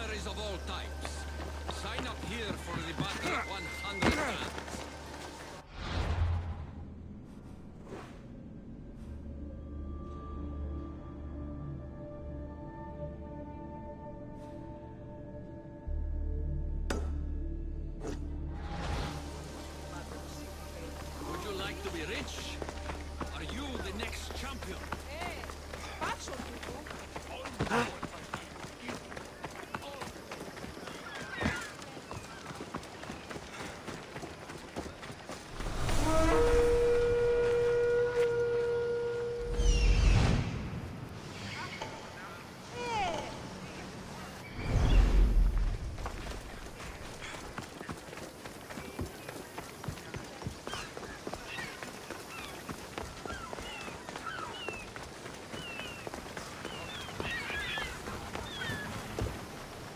mercenaries of all types. Sign up here for the battle of 100 hands. Would you like to be rich? Are you the next champion? Faccio tutto.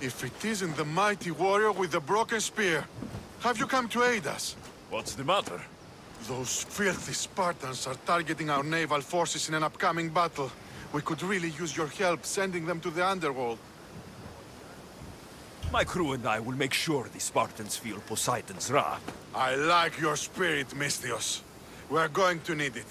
If it isn't the mighty warrior with the broken spear, have you come to aid us? What's the matter? Those filthy Spartans are targeting our naval forces in an upcoming battle. We could really use your help sending them to the underworld. My crew and I will make sure the Spartans feel Poseidon's wrath. I like your spirit, Misthios. We're going to need it.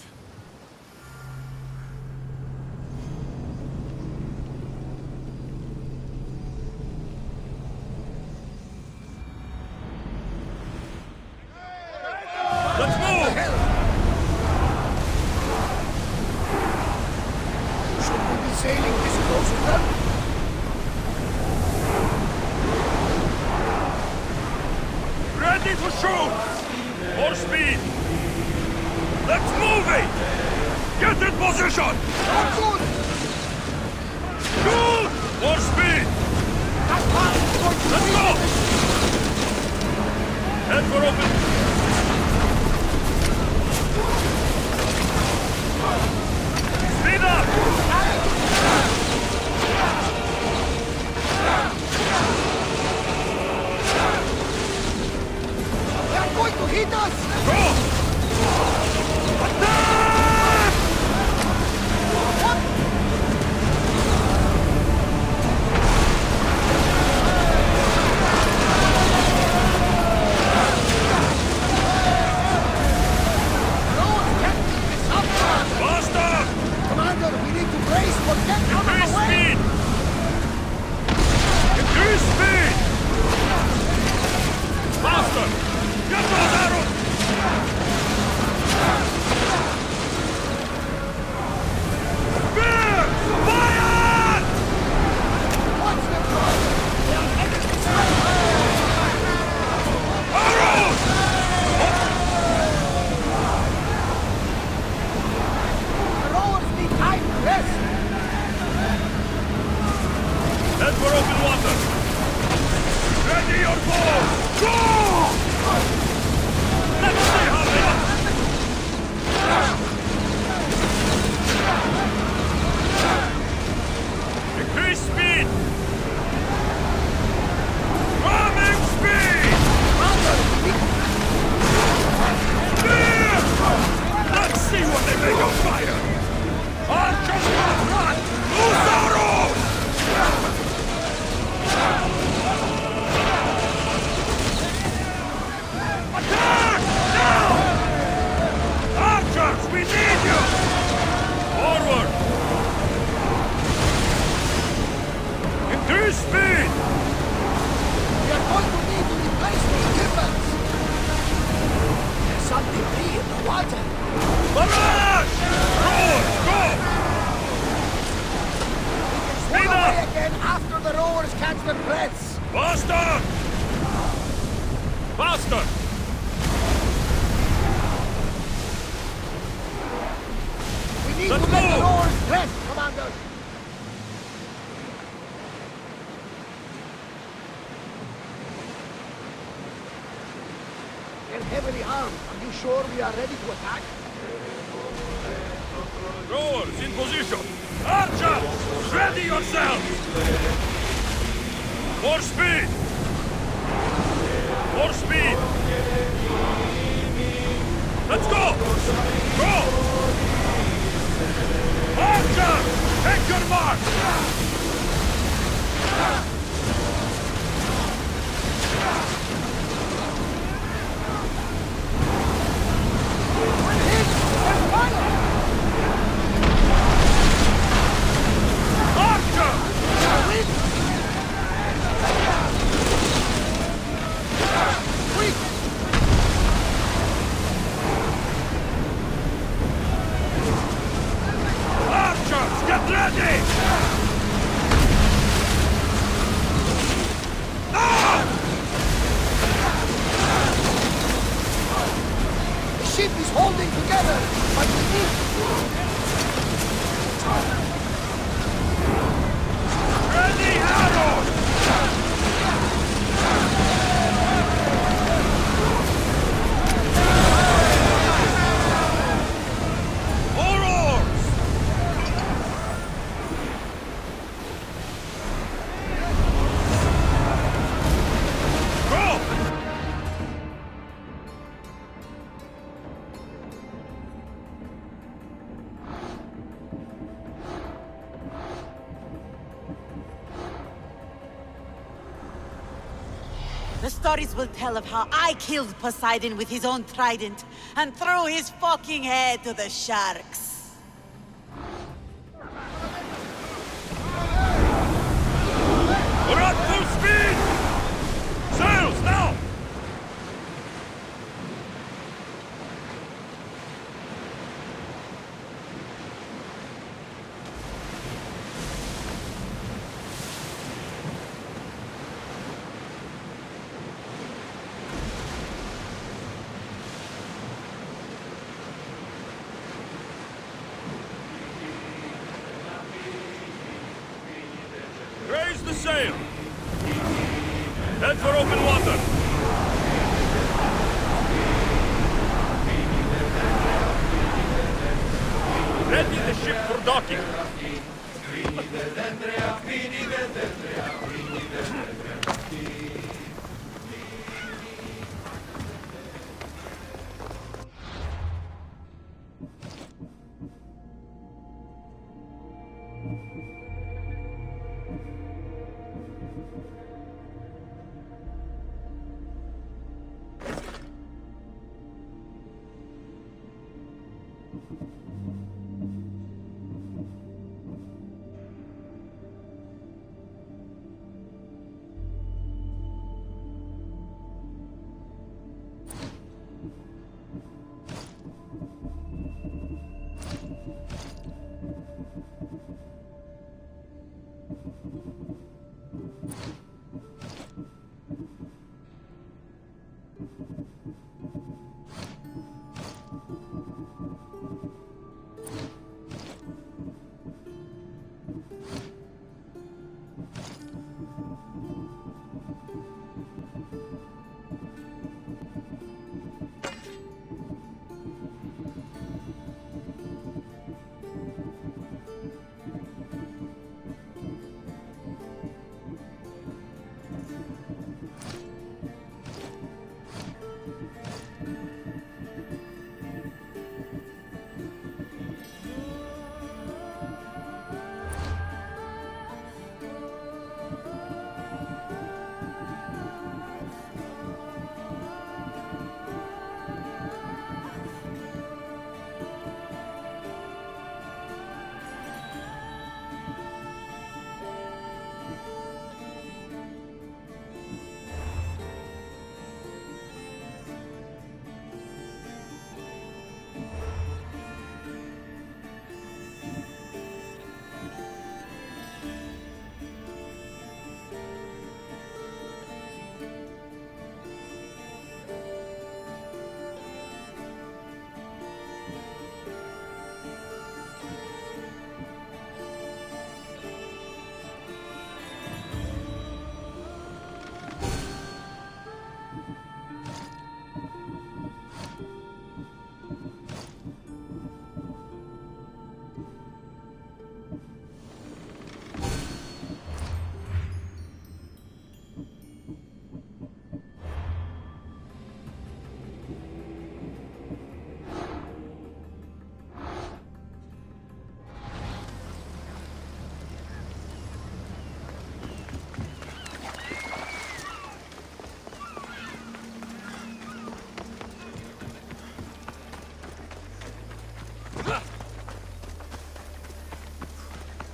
Let's move! Should we be sailing this close to them? Ready to shoot! More speed! Let's move it! Get in position! Good! Shoot! More speed! Let's go! Head for open! Speed up! They're going to hit us! Go! Attack! Faster! Commander, we need to brace for get out of Increase the way! speed! Increase speed! Faster! Get those arrows! Spear! Fire! Watch them go! They are headed this way! Arrows! The rowers need time to rest! Head for open water! Ready your bow! Go! Let's see how they are! Increase speed! Ramming speed! Spear! Let's see what they make of fire! Archers can't run! Loose arrows! Attack! Now! Archers, we need you! Forward! Increase speed! We are going to need to replace these weapons! There's some debris in the water! Barrage! Rowers, go! Pull Speed away up! again after the rowers catch their breaths! Faster! Faster! We need Let's to get the move! rowers rest, Commander! They're heavily armed. Are you sure we are ready to attack? Rowers in position! Archers! Ready yourselves! More speed! More speed! Let's go! Go! Archers! Take your mark! together, but we need... Ready arrows! Horrors! Go! The stories will tell of how I killed Poseidon with his own trident and threw his fucking head to the sharks. We're at full speed! Sails now! Raise the sail! Head for open water! Ready the ship for docking!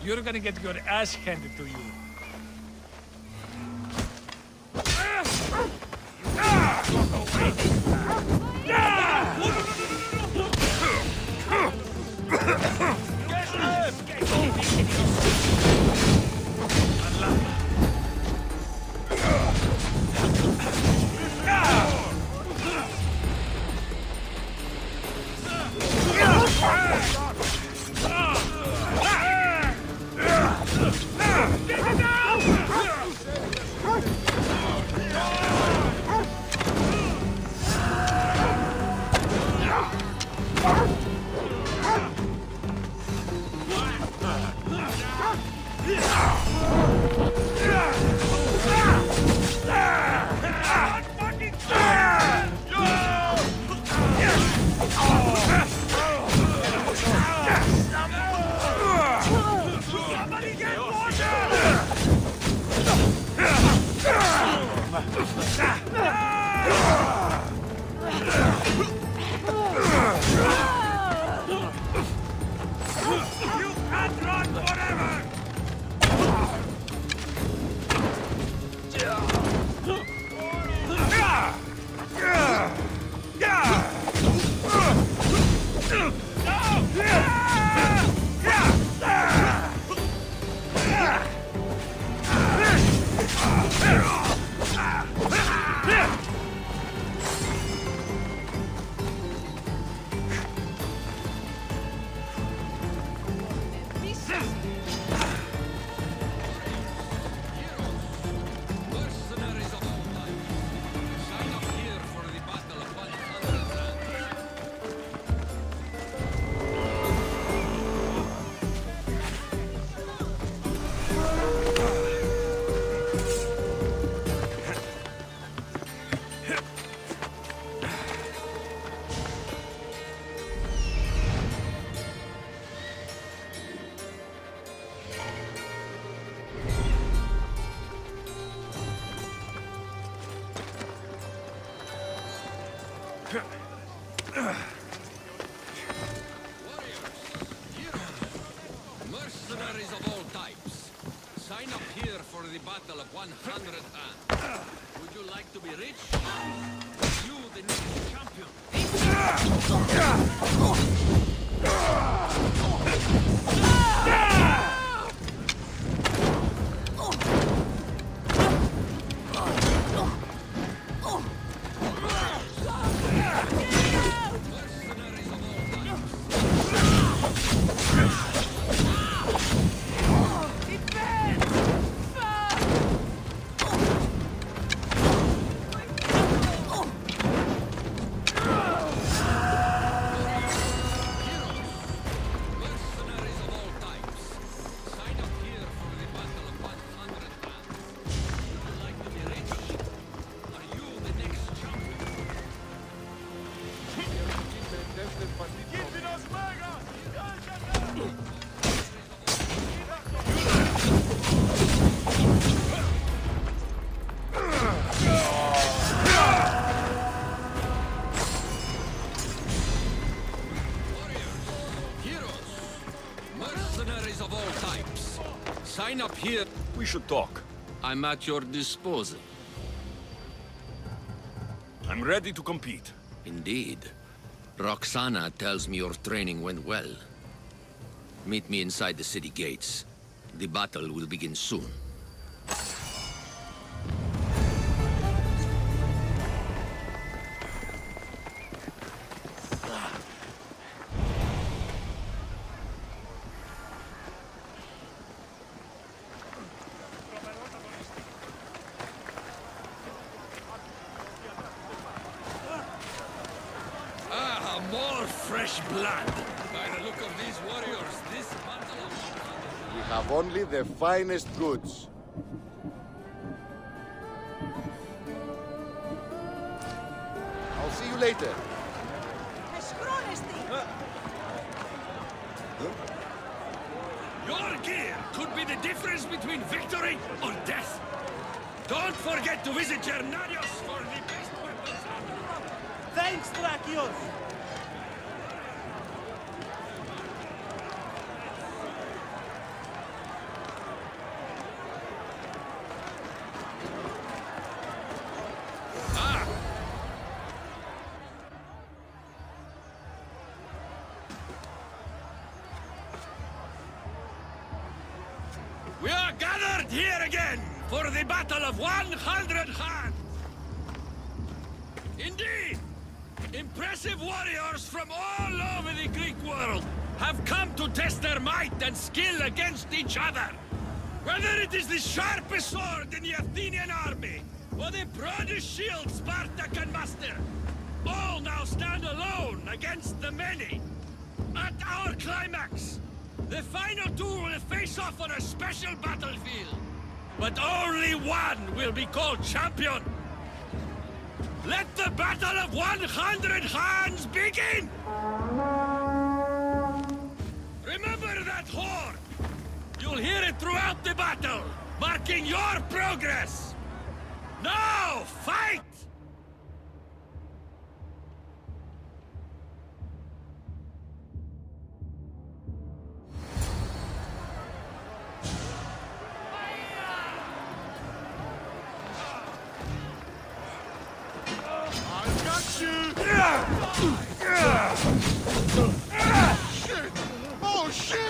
You're gonna get your ass handed to you. Mercenaries of all types. Sign up here for the Battle of 100 Hands. Would you like to be rich? You, the next champion. Mercenaries of all types. Mercenaries of all types. Sign up here for the Battle of 100 Hands. Would you like to be rich? Are you the next champion? Heroes, mercenaries of all types. Sign up here. We should talk. I'm at your disposal. I'm ready to compete. Indeed. Roxana tells me your training went well. Meet me inside the city gates. The battle will begin soon. Ah, more fresh blood! By the look of these warriors, this battle of We have only the finest goods. I'll see you later. Your gear could be the difference between victory or death. Don't forget to visit Gernarios for the best weapons. Thanks, Drakios! We are gathered here again for the Battle of 100 Hands. Indeed, impressive warriors from all over the Greek world have come to test their might and skill against each other. Whether it is the sharpest sword in the Athenian army, or the broadest shield Sparta can muster, all now stand alone against the many. At our climax, the final two will face off on a special battlefield. But only one will be called champion. Let the Battle of 100 Hands begin! Remember that horn! You'll hear it throughout the battle, marking your progress! Now, fight! Oh, shit!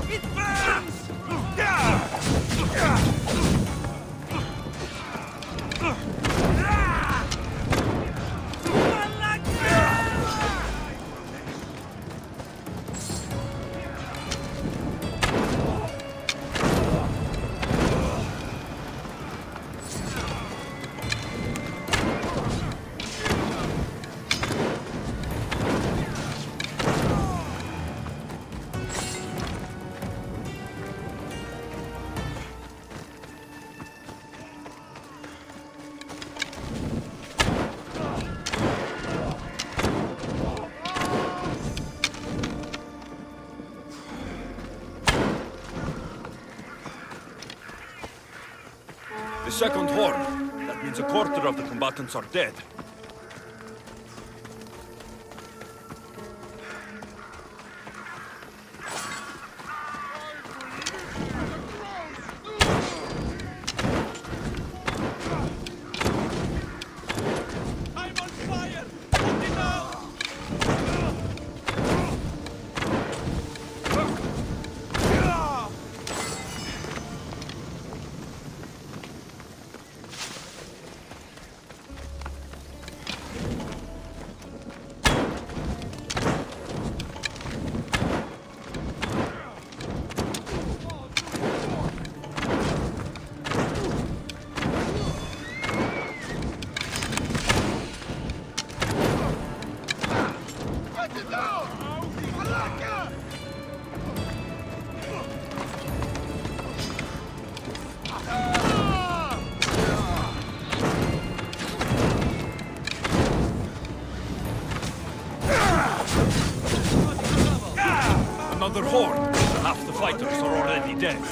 It burns! The second horde. That means a quarter of the combatants are dead. I'm on fire! Put it out! Another horde. Half the fighters are already dead.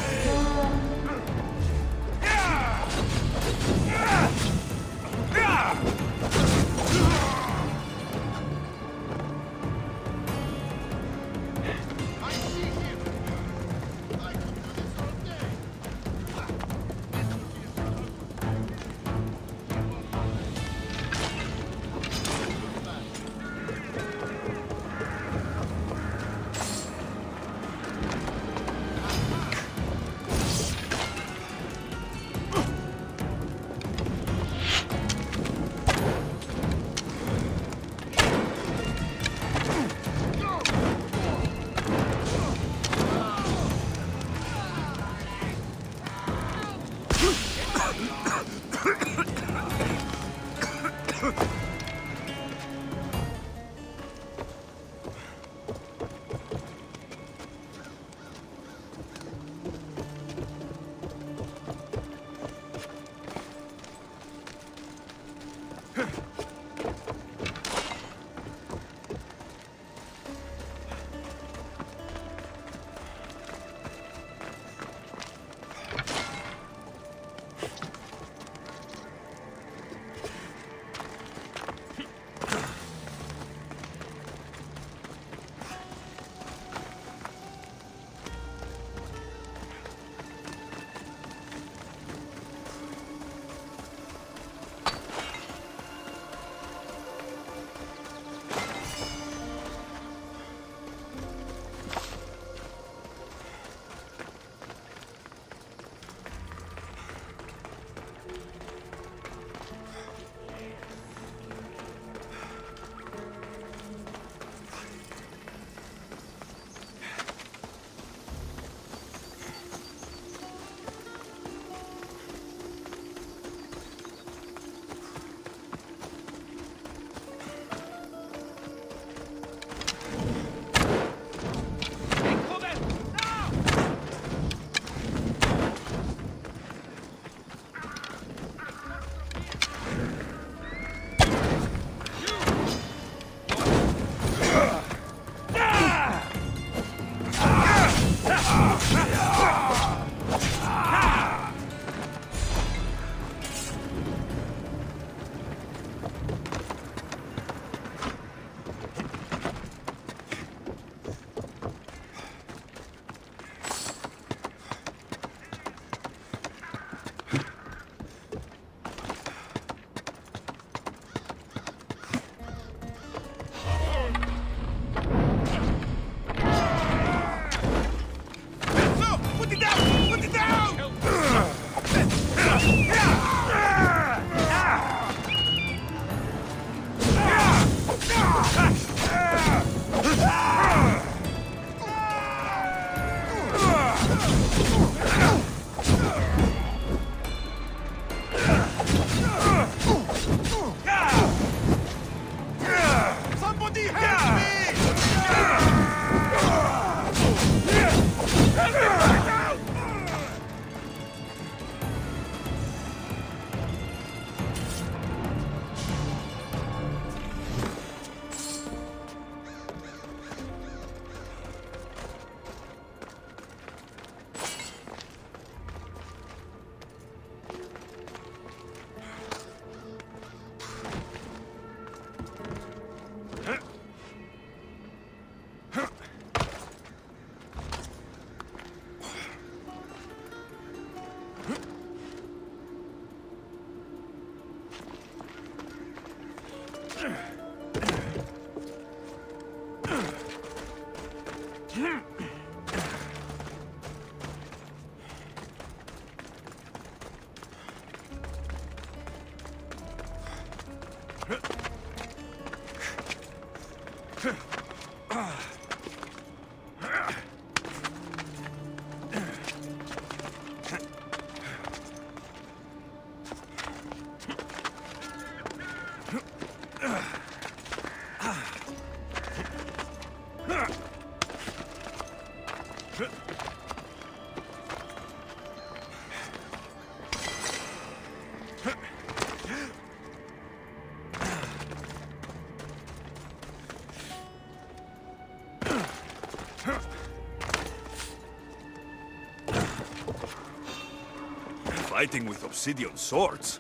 Fighting with obsidian swords?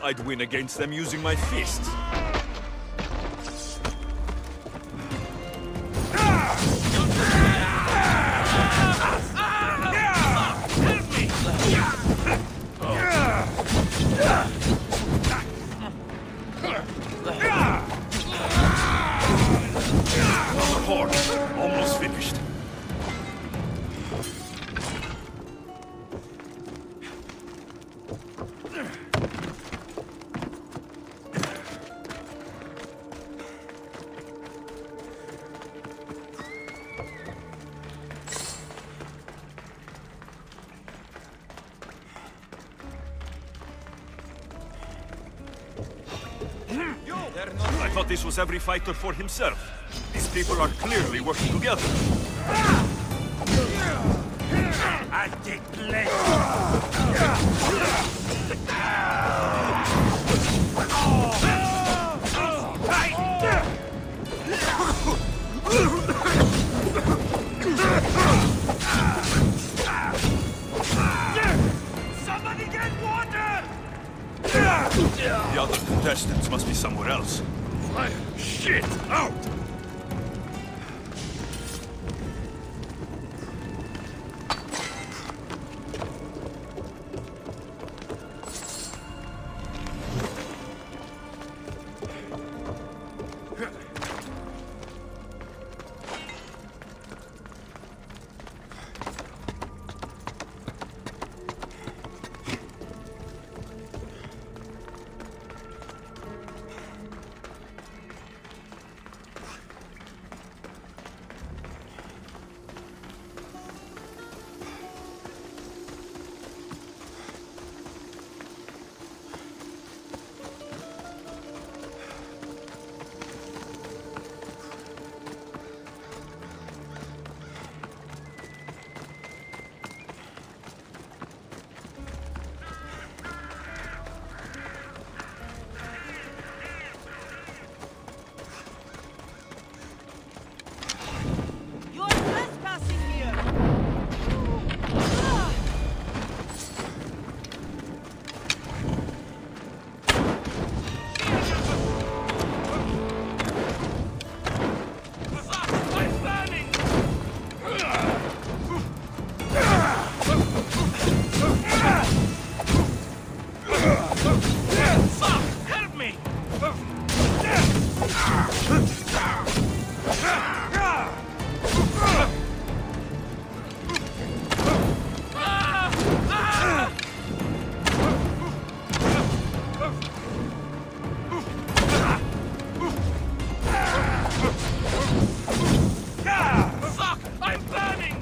I'd win against them using my fists. Another horde. Almost finished. I thought this was every fighter for himself. These people are clearly working together. I take pleasure. Somebody get water! The other contestants must be somewhere else. Fire! Shit! Out! You're trespassing here! Help me! Fuck! I'm burning!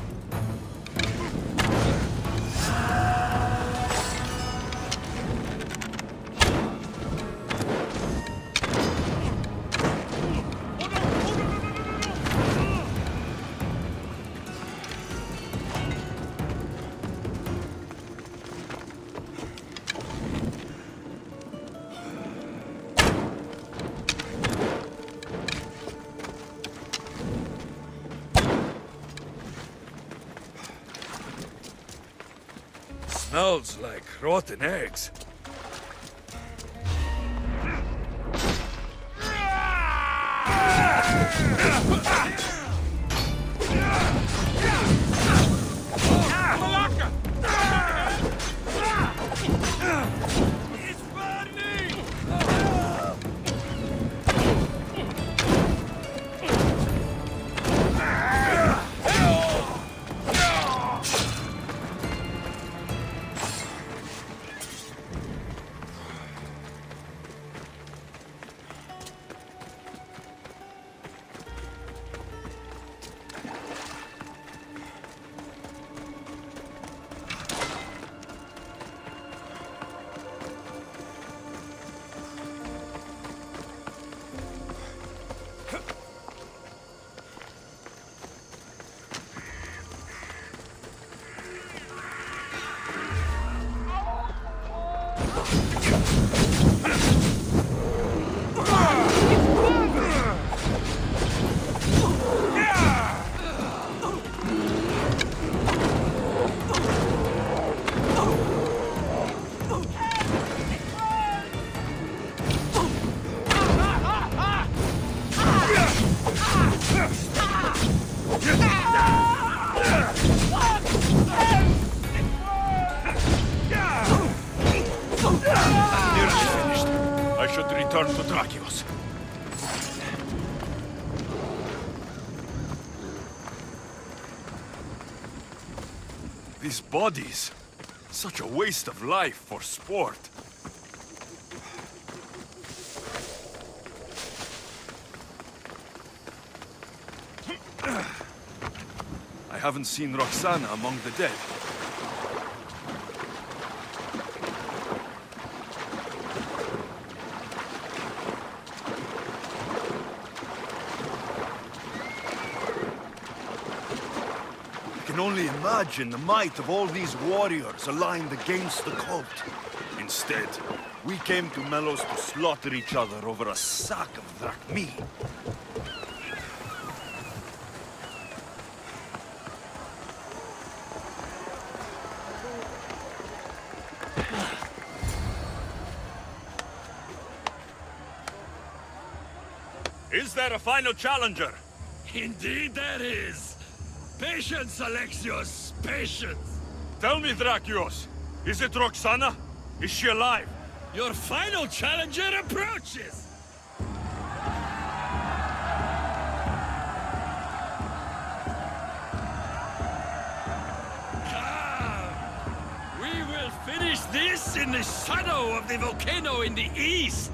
Smells like rotten eggs. It's burning! Return to Drakios. These bodies. Such a waste of life for sport. I haven't seen Roxana among the dead. I can only imagine the might of all these warriors aligned against the cult. Instead, we came to Melos to slaughter each other over a sack of drachmi. Is there a final challenger? Indeed there is. Patience, Alexios, patience. Tell me, Drakios, is it Roxana? Is she alive? Your final challenger approaches. Come. We will finish this in the shadow of the volcano in the east.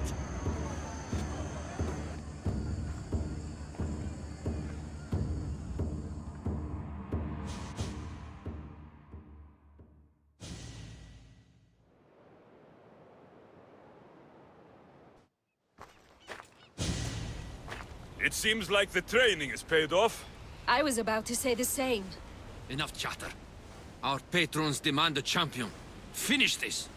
It seems like the training is paid off. I was about to say the same. Enough chatter. Our patrons demand a champion. Finish this.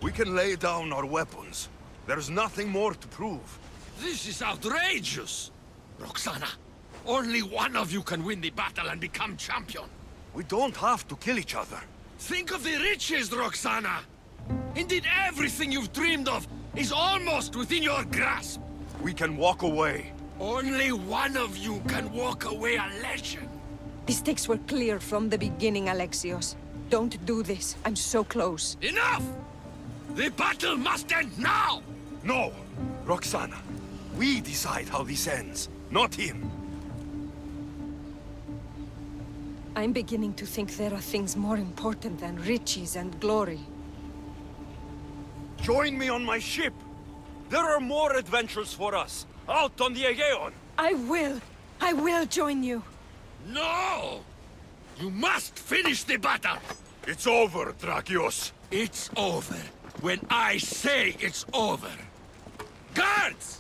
We can lay down our weapons. There's nothing more to prove. This is outrageous! Roxana, only one of you can win the battle and become champion. We don't have to kill each other. Think of the riches, Roxana! Indeed, everything you've dreamed of is almost within your grasp. We can walk away. Only one of you can walk away a legend. The stakes were clear from the beginning, Alexios. Don't do this. I'm so close. Enough! The battle must end now! No! Roxana, we decide how this ends, not him. I'm beginning to think there are things more important than riches and glory. Join me on my ship. There are more adventures for us, out on the Aegean. I will join you. No! You must finish the battle! It's over, Drakios. It's over when I say it's over. Guards!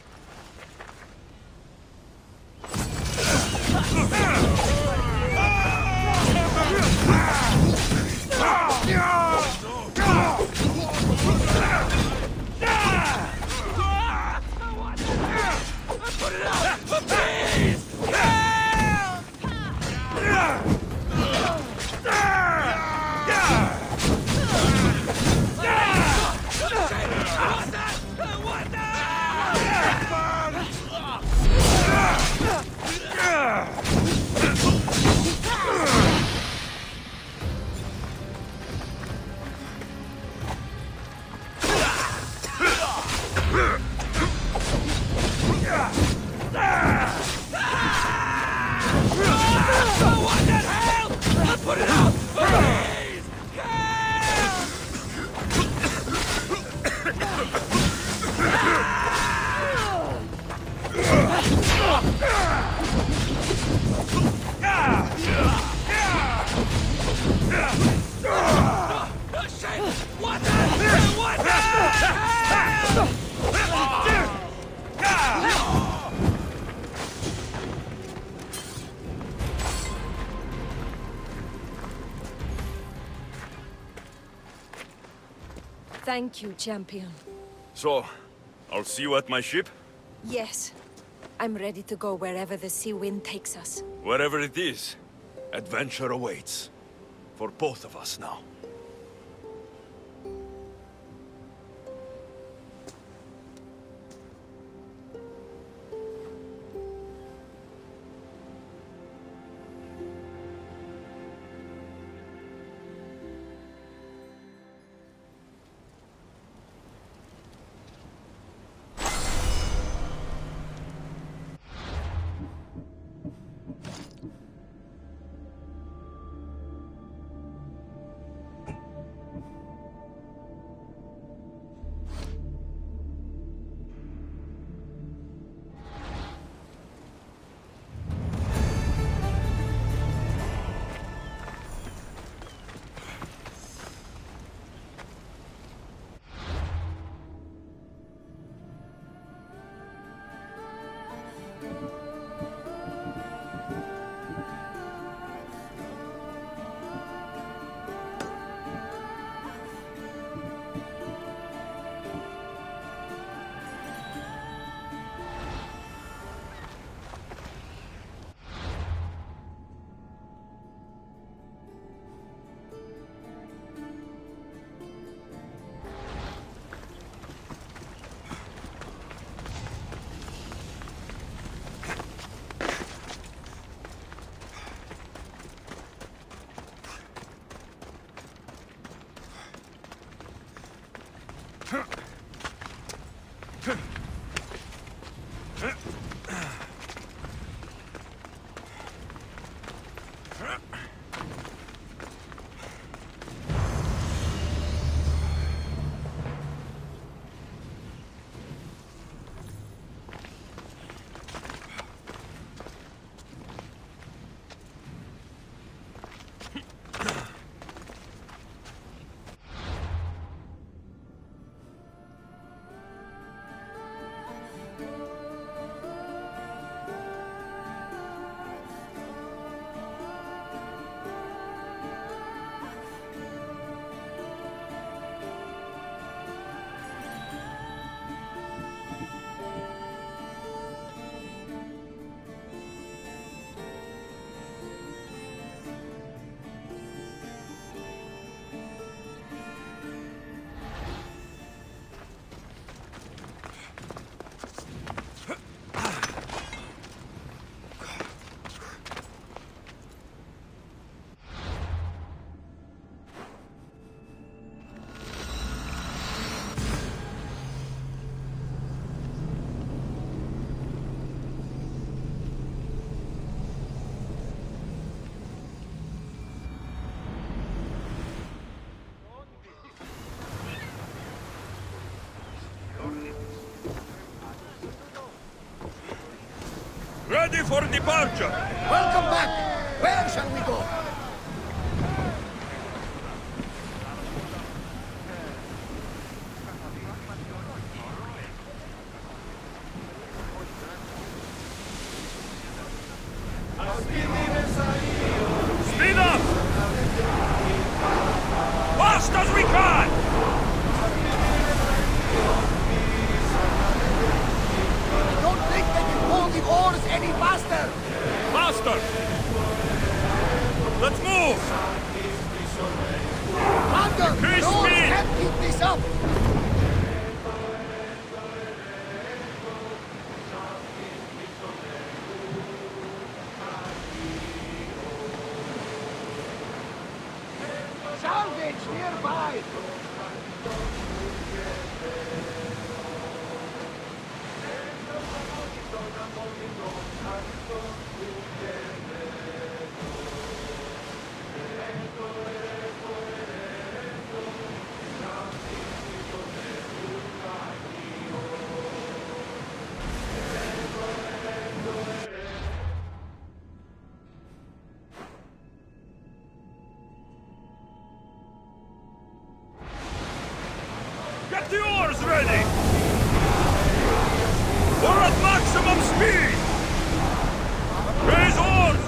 Thank you, champion. So, I'll see you at my ship? Yes. I'm ready to go wherever the sea wind takes us. Wherever it is, adventure awaits. For both of us now. Ready for departure! Welcome back! Where shall we go? Speed up! Fast as we can! Don't think they can pull the oars any faster! Faster! Let's move! Commander, Increase the oars speed! can't keep this up! Salvage nearby! Get the oars ready! We're at maximum speed! Raise oars!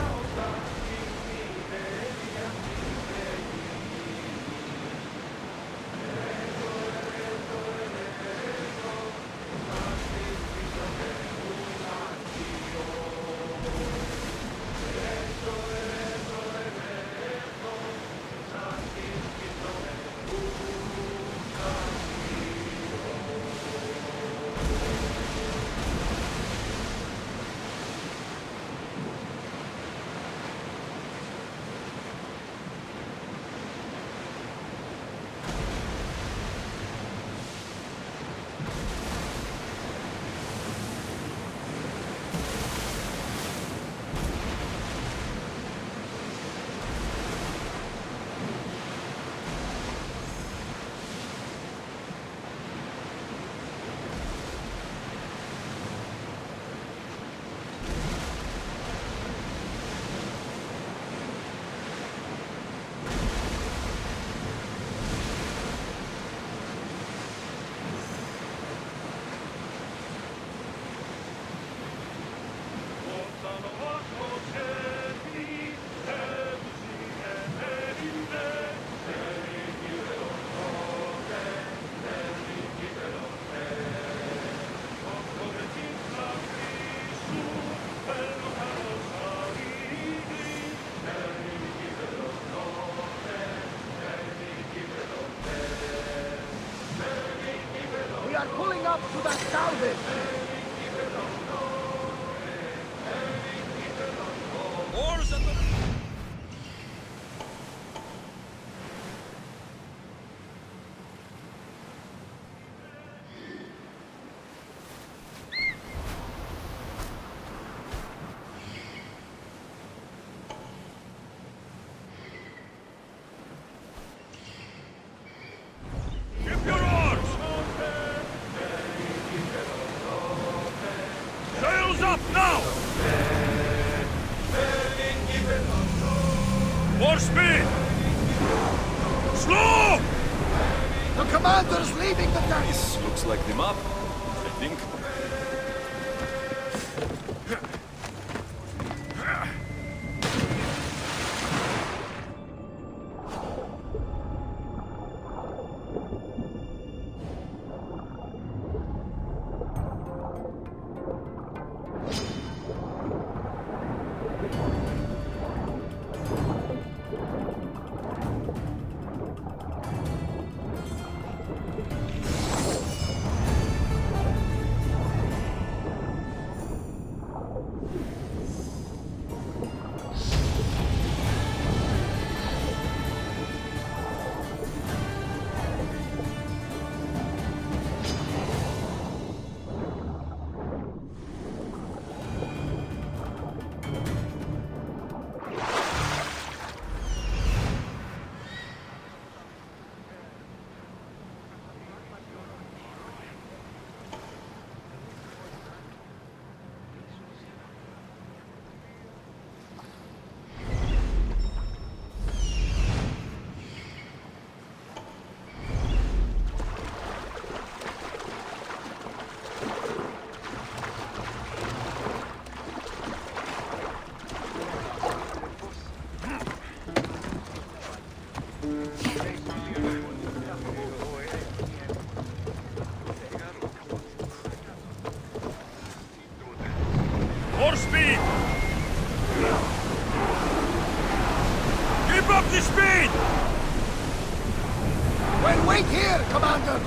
up to that salvage! Oars at the... Ship your oars! Sails up now! More speed! Slow! The commander's leaving the deck! This looks like the map, I think. More speed! Keep up the speed! Well, wait here, Commander!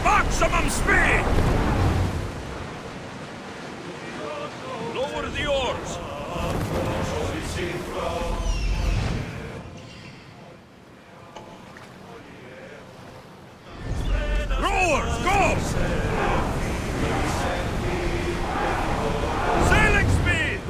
Maximum speed! Lower the oars! Rowers, go! Sailing speed!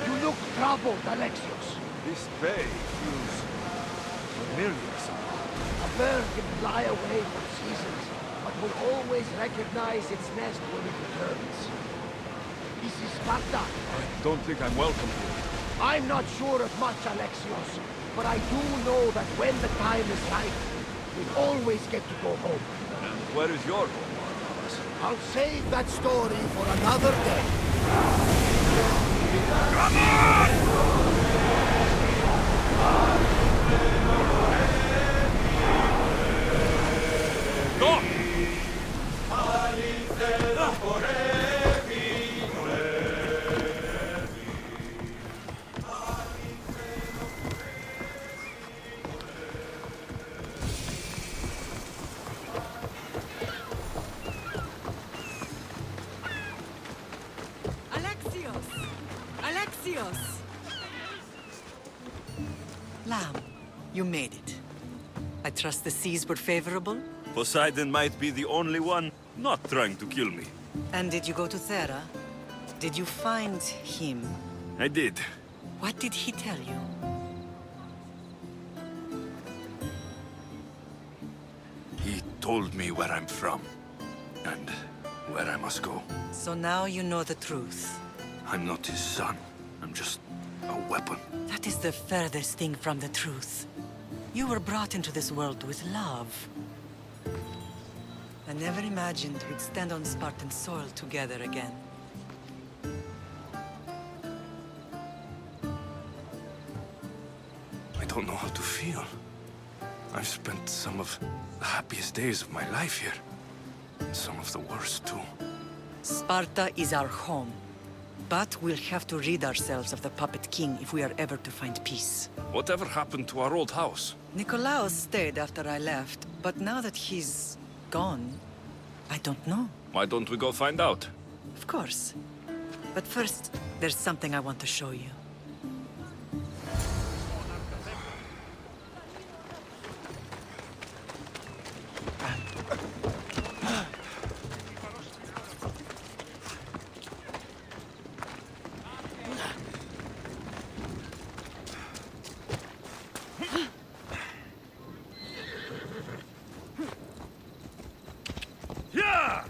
You look troubled, Alexios. This bay feels familiar somehow. A bird can fly away for seasons, but will always recognize its nest when it returns. This is Sparta. I don't think I'm welcome here. I'm not sure of much, Alexios. but I do know that when the time is right, we always get to go home. And where is your home, Barnabas? I'll save that story for another day. Come on! Stop! Alexios! Alexios! Lamb, you made it. I trust the seas were favorable? Poseidon might be the only one not trying to kill me. And did you go to Thera? Did you find him? I did. What did he tell you? He told me where I'm from, and where I must go. So now you know the truth. I'm not his son. I'm just a weapon. That is the furthest thing from the truth. You were brought into this world with love. I never imagined we'd stand on Spartan soil together again. I don't know how to feel. I've spent some of the happiest days of my life here. And some of the worst, too. Sparta is our home. But we'll have to rid ourselves of the Puppet King if we are ever to find peace. Whatever happened to our old house? Nikolaos stayed after I left, but now that he's gone, I don't know. Why don't we go find out? Of course. But first, there's something I want to show you. Yeah!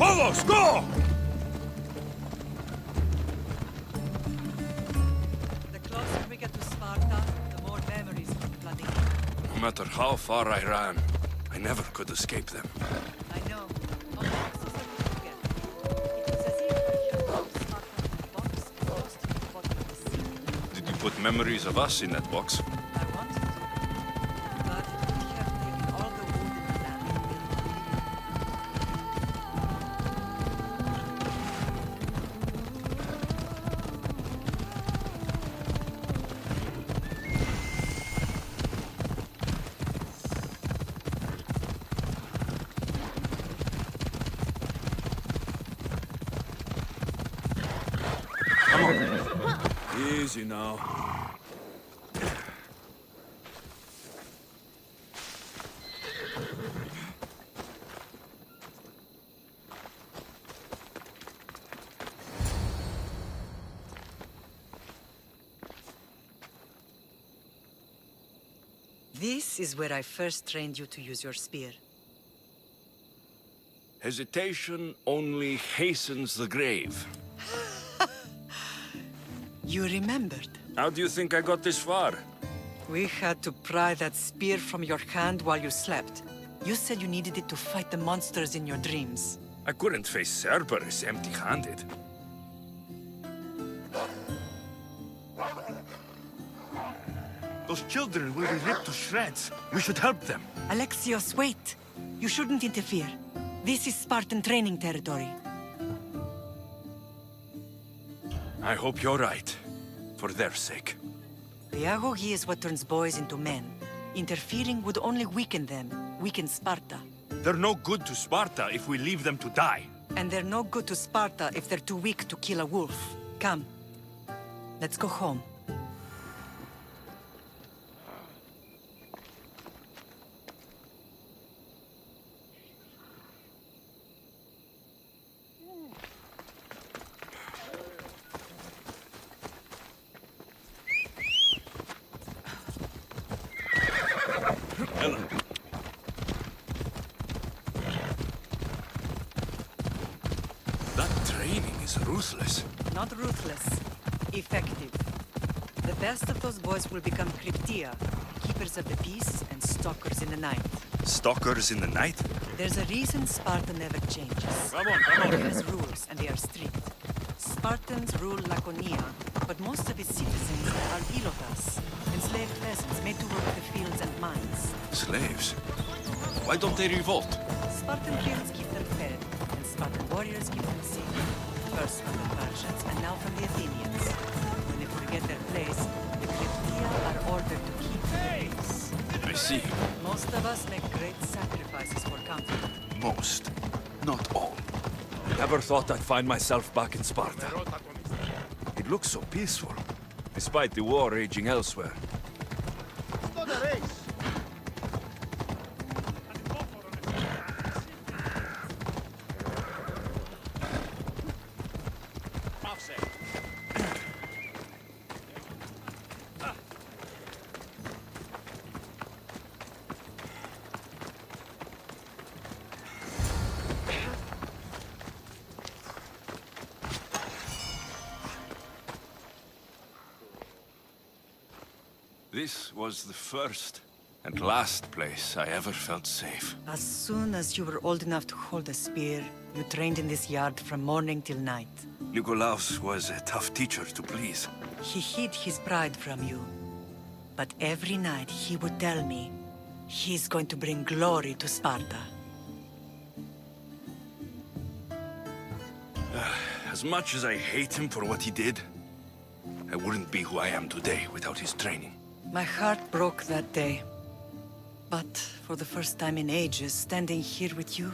Vamos, go! The closer we get to Sparta, the more memories come flooding in. No matter how far I ran, I never could escape them. I know. Only Exos I forget. It was as if I had put Sparta in a box and lost it at the bottom of the sea. Did you put memories of us in that box. I wanted to, but we have taken all the wood in the land. Easy now. This is where I first trained you to use your spear. Hesitation only hastens the grave. You remembered. How do you think I got this far? We had to pry that spear from your hand while you slept. You said you needed it to fight the monsters in your dreams. I couldn't face Cerberus empty-handed. Those children will be ripped to shreds. We should help them. Alexios, wait! You shouldn't interfere. This is Spartan training territory. I hope you're right. For their sake. The agoge is what turns boys into men. Interfering would only weaken them, weaken Sparta. They're no good to Sparta if we leave them to die. And they're no good to Sparta if they're too weak to kill a wolf. Come. Let's go home. That training is ruthless. Not ruthless. Effective. The best of those boys will become Cryptia, keepers of the peace and stalkers in the night. Stalkers in the night? There's a reason Sparta never changes. Come on. It has rules, and they are strict. Spartans rule Laconia, but most of its citizens are ilotas, enslaved peasants made to work the fields and mines. Slaves? Why don't they revolt? Spartan kings keep them fed, and Spartan warriors keep them safe. First from the Persians, and now from the Athenians. When they forget their place, the Cryptia are ordered to keep peace. I see. Most of us make great sacrifices for comfort. Most. Not all. Never thought I'd find myself back in Sparta. It looks so peaceful, despite the war raging elsewhere. It's not a race. This was the first and last place I ever felt safe. As soon as you were old enough to hold a spear, you trained in this yard from morning till night. Nikolaos was a tough teacher to please. He hid his pride from you. But every night he would tell me, he's going to bring glory to Sparta. As much as I hate him for what he did, I wouldn't be who I am today without his training. My heart broke that day. But for the first time in ages, standing here with you,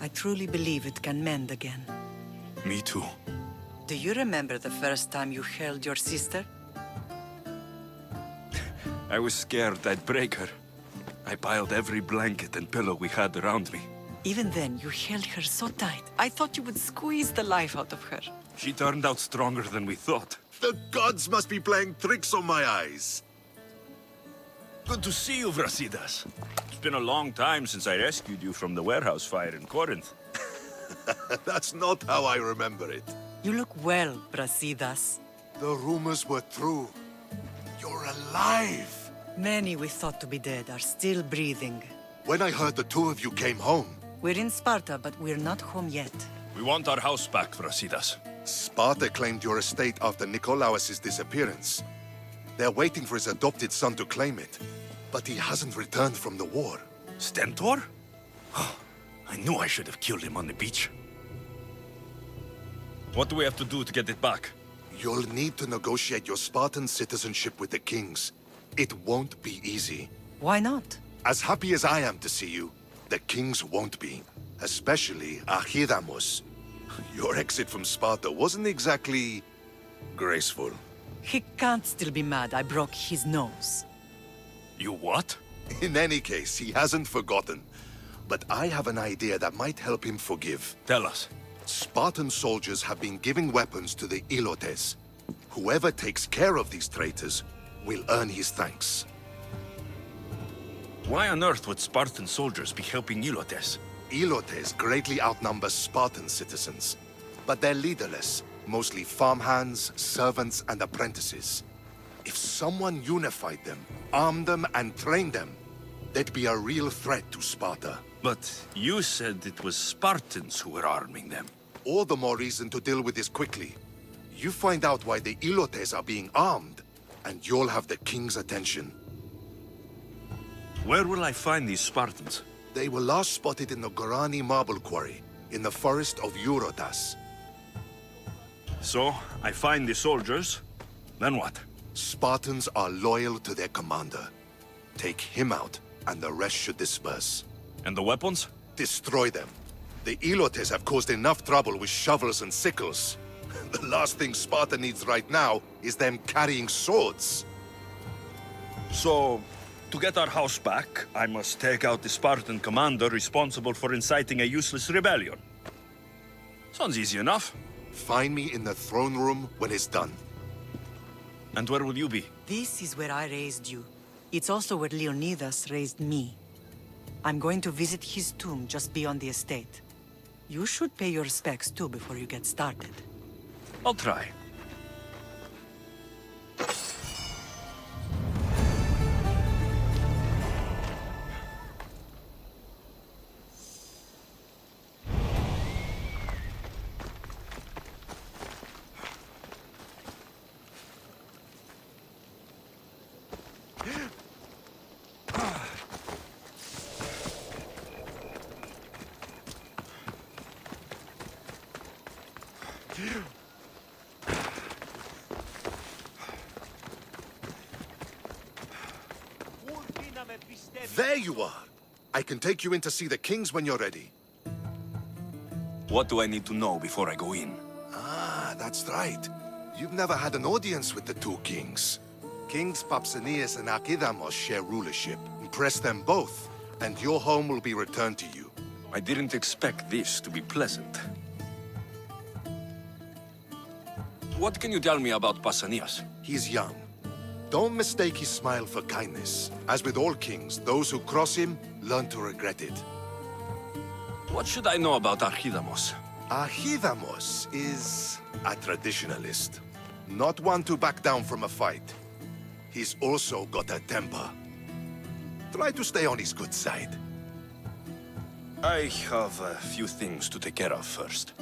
I truly believe it can mend again. Me too. Do you remember the first time you held your sister? I was scared I'd break her. I piled every blanket and pillow we had around me. Even then, you held her so tight. I thought you would squeeze the life out of her. She turned out stronger than we thought. The gods must be playing tricks on my eyes. Good to see you, Brasidas. It's been a long time since I rescued you from the warehouse fire in Corinth. That's not how I remember it. You look well, Brasidas. The rumors were true. You're alive! Many we thought to be dead are still breathing. When I heard the two of you came home, We're in Sparta, but we're not home yet. We want our house back, Brasidas. Sparta claimed your estate after Nikolaos' disappearance. They're waiting for his adopted son to claim it. But he hasn't returned from the war. Stentor? I knew I should have killed him on the beach. What do we have to do to get it back? You'll need to negotiate your Spartan citizenship with the kings. It won't be easy. Why not? As happy as I am to see you, the kings won't be. Especially Archidamos. Your exit from Sparta wasn't exactly graceful. He can't still be mad I broke his nose. You what? In any case, he hasn't forgotten. But I have an idea that might help him forgive. Tell us. Spartan soldiers have been giving weapons to the Ilotes. Whoever takes care of these traitors will earn his thanks. Why on earth would Spartan soldiers be helping Ilotes? Ilotes greatly outnumber Spartan citizens, but they're leaderless, mostly farmhands, servants, and apprentices. If someone unified them, armed them, and trained them, they'd be a real threat to Sparta. But you said it was Spartans who were arming them. All the more reason to deal with this quickly. You find out why the Ilotes are being armed, and you'll have the king's attention. Where will I find these Spartans? They were last spotted in the Gorani marble quarry, in the forest of Eurotas. So, I find the soldiers, then what? Spartans are loyal to their commander. Take him out, and the rest should disperse. And the weapons? Destroy them. The Ilotes have caused enough trouble with shovels and sickles. The last thing Sparta needs right now is them carrying swords. So, to get our house back, I must take out the Spartan commander responsible for inciting a useless rebellion. Sounds easy enough. Find me in the throne room when it's done. And where will you be? This is where I raised you. It's also where Leonidas raised me. I'm going to visit his tomb just beyond the estate. You should pay your respects too before you get started. I'll try. There you are! I can take you in to see the kings when you're ready. What do I need to know before I go in? Ah, that's right. You've never had an audience with the two kings. Kings Papsanias and Archidamos share rulership. Impress them both, and your home will be returned to you. I didn't expect this to be pleasant. What can you tell me about Pausanias? He's young. Don't mistake his smile for kindness. As with all kings, those who cross him learn to regret it. What should I know about Archidamos? Archidamos is a traditionalist. Not one to back down from a fight. He's also got a temper. Try to stay on his good side. I have a few things to take care of first.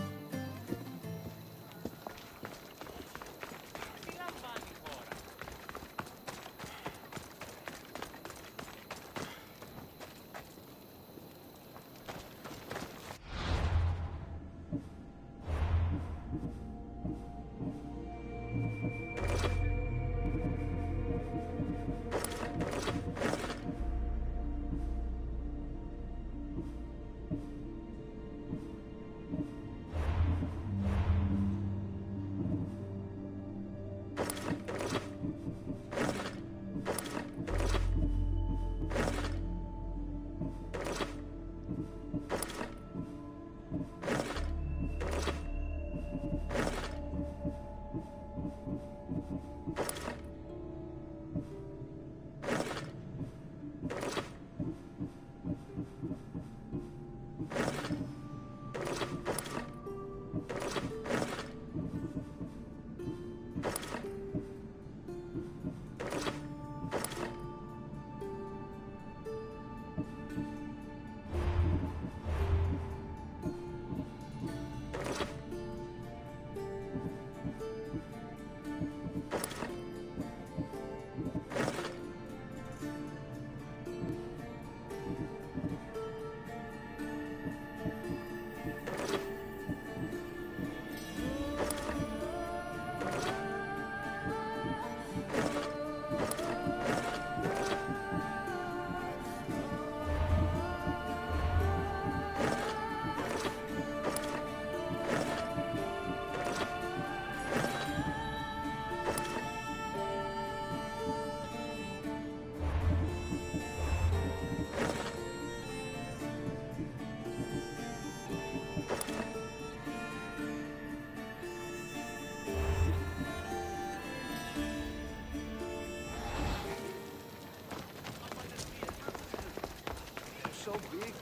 big?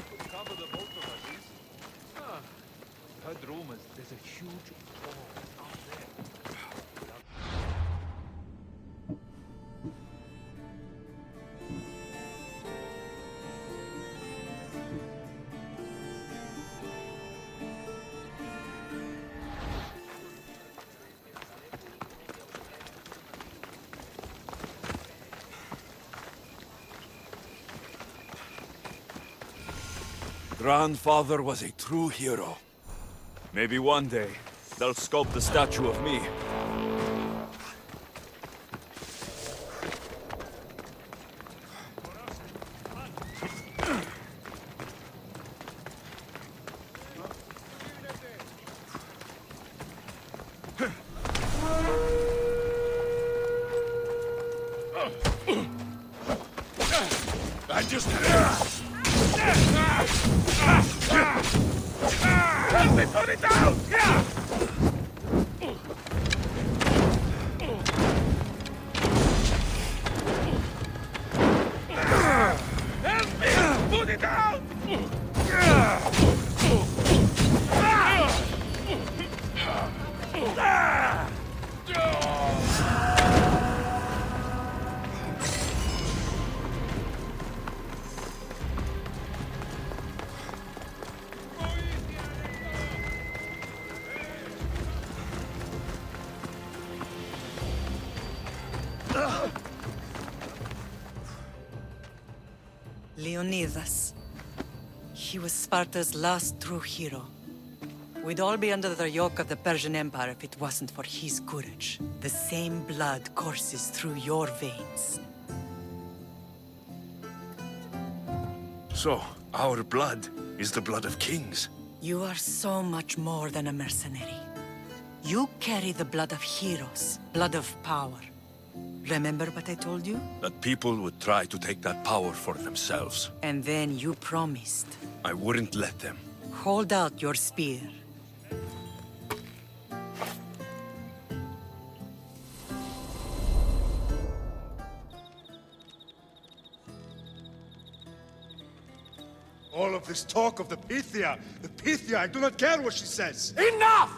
Could cover the both of us. Ah, heard rumors there's a huge wall out there. Grandfather was a true hero. Maybe one day, they'll sculpt a statue of me. I just... Help me put it down! Yeah! Help me put it down! Leonidas. He was Sparta's last true hero. We'd all be under the yoke of the Persian Empire if it wasn't for his courage. The same blood courses through your veins. So, our blood is the blood of kings. You are so much more than a mercenary. You carry the blood of heroes, blood of power. Remember what I told you? That people would try to take that power for themselves. And then you promised. I wouldn't let them. Hold out your spear. All of this talk of the Pythia, I do not care what she says. Enough!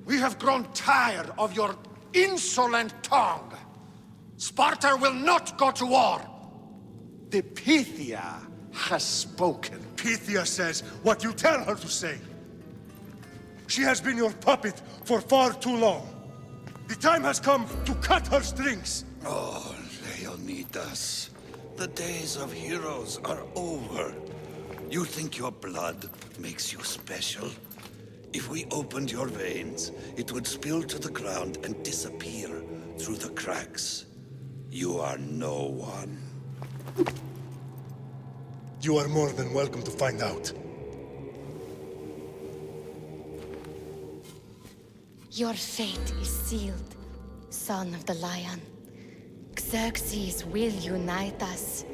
We have grown tired of your insolent tongue. Sparta will not go to war. The Pythia has spoken. Pythia says what you tell her to say. She has been your puppet for far too long. The time has come to cut her strings. Oh, Leonidas. The days of heroes are over. You think your blood makes you special? If we opened your veins, it would spill to the ground and disappear through the cracks. You are no one. You are more than welcome to find out. Your fate is sealed, son of the lion. Xerxes will unite us.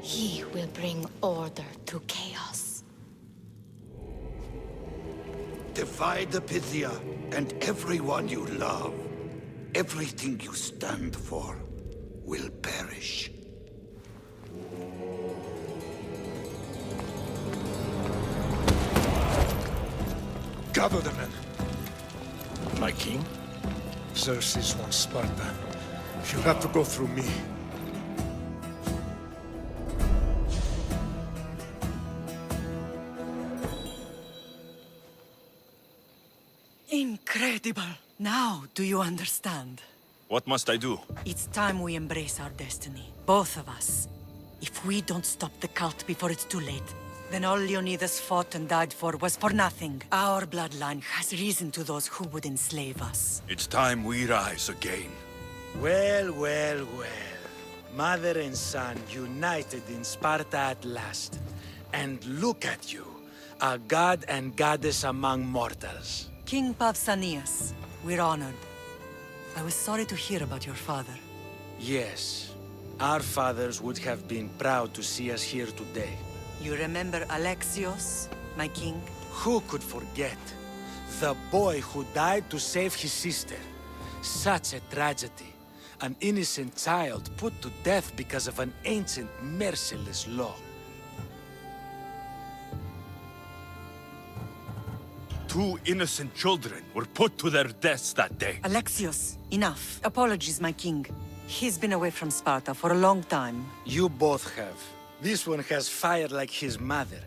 He will bring order to chaos. Divide the Pythia and everyone you love. Everything you stand for will perish. Gather the men. My king? Xerxes wants Sparta. You'll have to go through me. Incredible! Now, do you understand? What must I do? It's time we embrace our destiny. Both of us. If we don't stop the cult before it's too late, then all Leonidas fought and died for was for nothing. Our bloodline has reason to those who would enslave us. It's time we rise again. Well, well, well. Mother and son united in Sparta at last. And look at you, a god and goddess among mortals. King Pausanias, we're honored. I was sorry to hear about your father. Yes, our fathers would have been proud to see us here today. You remember Alexios, my king? Who could forget? The boy who died to save his sister. Such a tragedy. An innocent child put to death because of an ancient, merciless law. 2 innocent children were put to their deaths that day. Alexios, enough. Apologies, my king. He's been away from Sparta for a long time. You both have. This one has fire like his mother.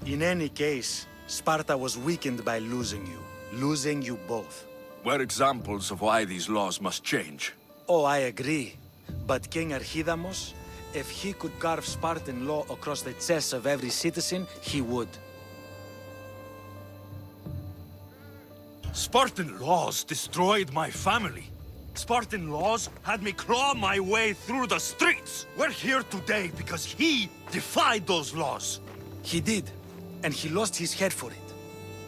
In any case, Sparta was weakened by losing you. Losing you both. We're examples of why these laws must change. Oh, I agree. But King Archidamos, if he could carve Spartan law across the chests of every citizen, he would. Spartan laws destroyed my family. Spartan laws had me claw my way through the streets. We're here today because he defied those laws. He did, and he lost his head for it.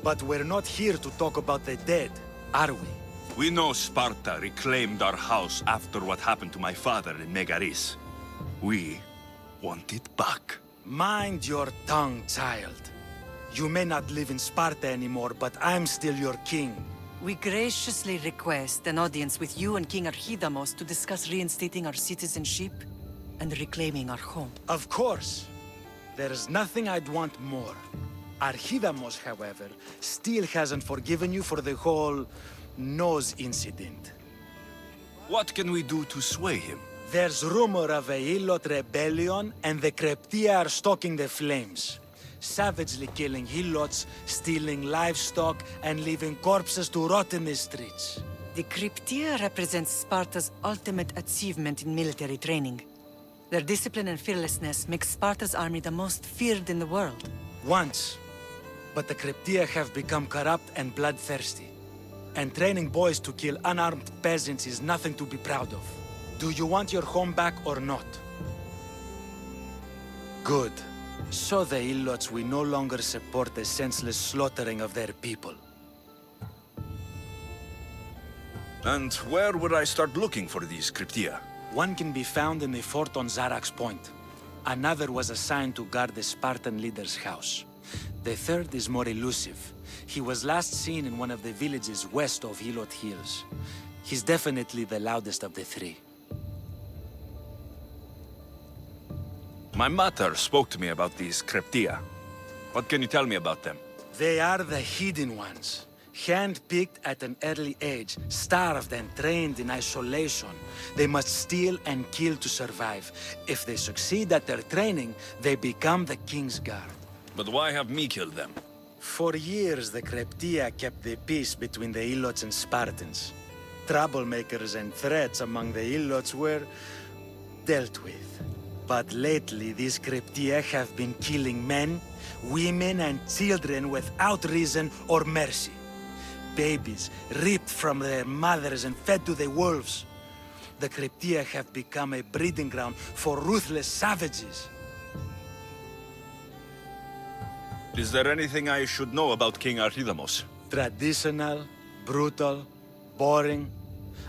But we're not here to talk about the dead, are we? We know Sparta reclaimed our house after what happened to my father in Megaris. We want it back. Mind your tongue, child. You may not live in Sparta anymore, but I'm still your king. We graciously request an audience with you and King Archidamos to discuss reinstating our citizenship and reclaiming our home. Of course. There's nothing I'd want more. Archidamos, however, still hasn't forgiven you for the whole nose incident. What can we do to sway him? There's rumor of a Hilot rebellion, and the Kreptia are stalking the flames. Savagely killing Hilots, stealing livestock, and leaving corpses to rot in the streets. The Cryptia represents Sparta's ultimate achievement in military training. Their discipline and fearlessness make Sparta's army the most feared in the world. Once. But the Cryptia have become corrupt and bloodthirsty. And training boys to kill unarmed peasants is nothing to be proud of. Do you want your home back or not? Good. So the Ilots will no longer support the senseless slaughtering of their people. And where would I start looking for these Cryptia? One can be found in the fort on Zarak's Point. Another was assigned to guard the Spartan leader's house. The third is more elusive. He was last seen in one of the villages west of Hilot Hills. He's definitely the loudest of the three. My mater spoke to me about these Cryptia. What can you tell me about them? They are the hidden ones. Hand-picked at an early age, starved and trained in isolation. They must steal and kill to survive. If they succeed at their training, they become the King's Guard. But why have me killed them? For years, the Cryptia kept the peace between the Ilots and Spartans. Troublemakers and threats among the Ilots were dealt with. But lately, these Cryptia have been killing men, women, and children without reason or mercy. Babies ripped from their mothers and fed to the wolves. The Cryptia have become a breeding ground for ruthless savages. Is there anything I should know about King Archidamos? Traditional, brutal, boring.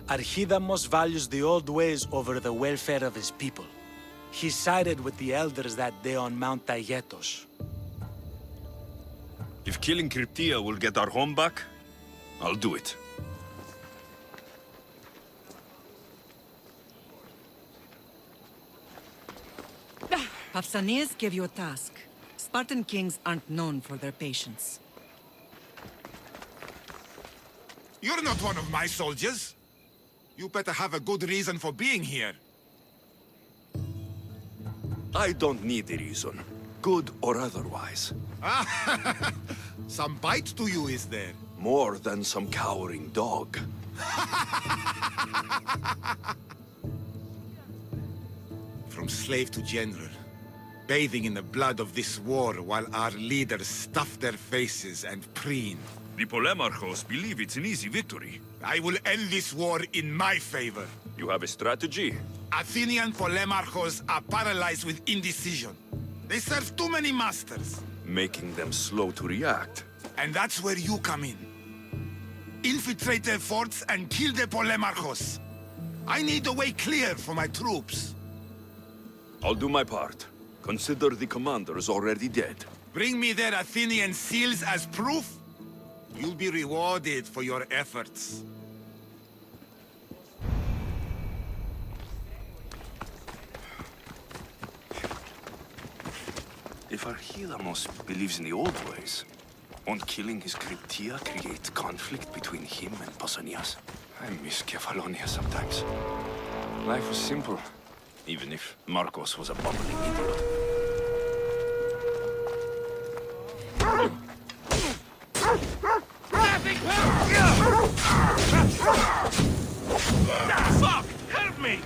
Archidamos values the old ways over the welfare of his people. He sided with the elders that day on Mount Taygetos. If killing Cryptia will get our home back, I'll do it. Pausanias gave you a task. Spartan kings aren't known for their patience. You're not one of my soldiers. You better have a good reason for being here. I don't need a reason, good or otherwise. Some bite to you, is there? More than some cowering dog. From slave to general, bathing in the blood of this war while our leaders stuff their faces and preen. The Polemarchos believe it's an easy victory. I will end this war in my favor. You have a strategy? Athenian Polemarchos are paralyzed with indecision. They serve too many masters. Making them slow to react. And that's where you come in. Infiltrate their forts and kill the Polemarchos. I need a way clear for my troops. I'll do my part. Consider the commander is already dead. Bring me their Athenian seals as proof. You'll be rewarded for your efforts. If Archidamos believes in the old ways, And killing his Kryptia creates conflict between him and Pausanias. I miss Kefalonia sometimes. Life was simple, even if Marcos was a bumbling idiot. Fuck! Help me!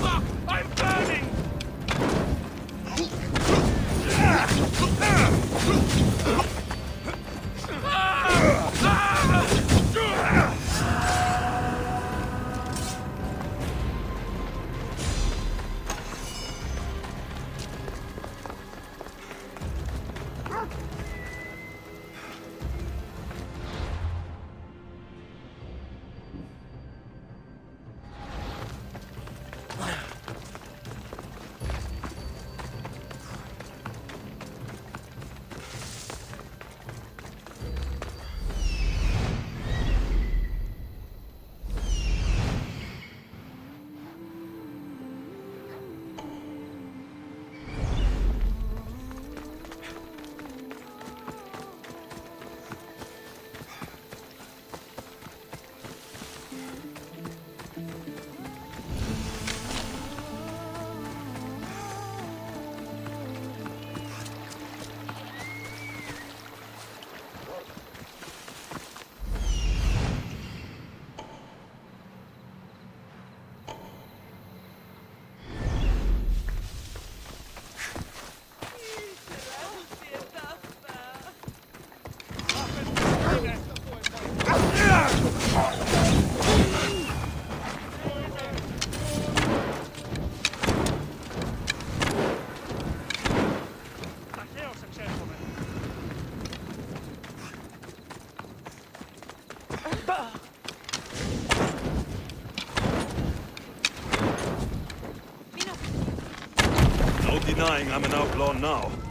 Fuck! I'm burning! No denying I'm an outlaw now.